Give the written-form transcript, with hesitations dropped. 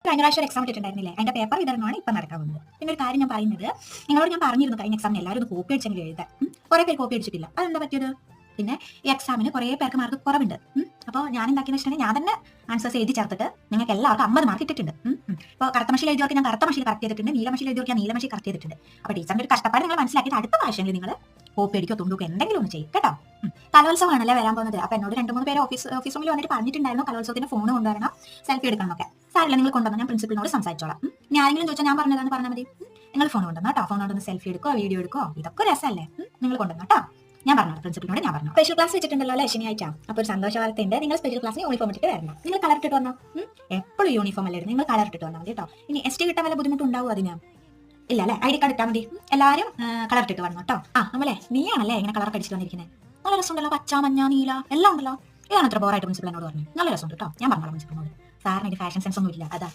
കഴിഞ്ഞ പ്രാവശ്യം ഒരു എക്സാം ഇട്ടിട്ടുണ്ടായിരുന്നില്ലേ, അതിന്റെ പേപ്പർ വിതരണമാണ് ഇപ്പം നടക്കാൻ പോകുന്നത്. പിന്നെ ഒരു കാര്യം ഞാൻ പറയുന്നത്, നിങ്ങളോട് ഞാൻ പറഞ്ഞിരുന്നു കഴിഞ്ഞ എക്സാമിന് എല്ലാവരും ഒന്ന് കോപ്പി അടിച്ചെങ്കിൽ എഴുതാൻ. കുറെ പേര് കോപ്പി അടിച്ചിട്ടില്ല, അതെന്താ പറ്റിയത്? പിന്നെ ഈ എക്സാമിന് കുറേ പേർക്ക് മാർക്ക് കുറവുണ്ട്. അപ്പോൾ ഞാൻ എന്താക്കിയെന്ന് വെച്ചിട്ടുണ്ടെങ്കിൽ ഞാൻ തന്നെ ആൻസേഴ്സ് എഴുതി ചേർത്തിട്ട് നിങ്ങൾക്ക് എല്ലാവർക്കും 50 മാർക്ക് ഇട്ടിട്ടുണ്ട്. ഇപ്പോൾ കറുത്ത മഷിയിൽ എഴുതിയവർക്ക് ഞാൻ കറുത്ത മഷിയിൽ കറക്റ്റ് ചെയ്തിട്ടുണ്ട്, നീല മഷിയിൽ എഴുതിയവർക്ക് ഞാൻ നീല മഷി കറക്റ്റ് ചെയ്തിട്ടുണ്ട്. അപ്പോൾ ടീച്ചറിന്റെ ഒരു കഷ്ടപ്പാട് നിങ്ങൾ മനസ്സിലാക്കിയിട്ട് അടുത്ത പ്രാവശ്യങ്ങളിൽ നിങ്ങൾ കോപ്പി അടിക്കോ തുണ്ടുക്കോ എന്തെങ്കിലും ഒന്ന് ചെയ്യും കേട്ടോ. കലോത്സവമാണല്ലേ വരാൻ പോകുന്നത്. അപ്പോൾ എന്നോട് 2-3 പേര് ഓഫീസ് റൂമിൽ വന്നിട്ട് പറഞ്ഞിട്ടുണ്ടായിരുന്നു കലോത്സവത്തിന് ഫോൺ കൊണ്ടുവരണം, സെൽഫി എടുക്കണം എന്നൊക്കെ. സാറില്ല, നിങ്ങൾ കൊണ്ടുവന്നാൽ ഞാൻ പ്രിൻസിപ്പലിനോട് സംസാരിച്ചോളാം. ഇനി ആരെങ്കിലും ചോദിച്ചാൽ ഞാൻ പറഞ്ഞതാന്ന് പറഞ്ഞാൽ മതി. നിങ്ങൾ ഫോൺ കൊണ്ടുവന്നോ കേട്ടോ. ഫോൺ കൊണ്ടുവന്ന് സെൽഫി എടുക്കോ വീഡിയോ എടുക്കോ, ഇതൊക്കെ രസമല്ലേ. നിങ്ങൾ കൊണ്ടുവന്നോ കേട്ടോ. ഞാൻ പറഞ്ഞു പ്രിൻസിപ്പലിനോട് ഞാൻ പറഞ്ഞു. സ്പെഷ്യൽ ക്ലാസ് വെച്ചിട്ടുണ്ടല്ലോ അല്ലേ ശനിയാഴ്ച. അപ്പോൾ ഒരു സന്തോഷ വാർത്തയുണ്ട്, നിങ്ങൾ സ്പെഷ്യൽ ക്ലാസ്സിന് യൂണിഫോം ഇട്ടിട്ട് വരണം. നിങ്ങൾ കളർ ഇട്ടിട്ട് വന്നോ. എപ്പോഴും യൂണിഫോം അല്ലേ, നിങ്ങൾ കളർ ഇട്ടിട്ട് വന്നാൽ മതി കേട്ടോ. ഇനി ST കിട്ടാൻ വല്ല ബുദ്ധിമുട്ടുണ്ടാവും അതിന്? ഇല്ല അല്ലേ, ID കാർഡ് ഇട്ടാൽ മതി. എല്ലാവരും കളർ ഇട്ടിട്ട് വരണം കേട്ടോ. നമ്മളെ നീയാണല്ലേ ഇങ്ങനെ കളർ അടിച്ചിട്ട് വന്നിരിക്കുന്നത്. നല്ല രസമുണ്ടല്ലോ, പച്ച മഞ്ഞ നീല എല്ലാം ഉണ്ടല്ലോ. ഇതാണ് അത്ര ബോറായിട്ട് പ്രിൻസിപ്പലിനോട് പറഞ്ഞു. നല്ല രസമുണ്ട് കേട്ടോ. ഞാൻ പറഞ്ഞോളാം പ്രിൻസിപ്പലിനോട്. സാറിന് ഇത് ഫാഷൻ സെൻസ് ഒന്നും ഇല്ല, അതാ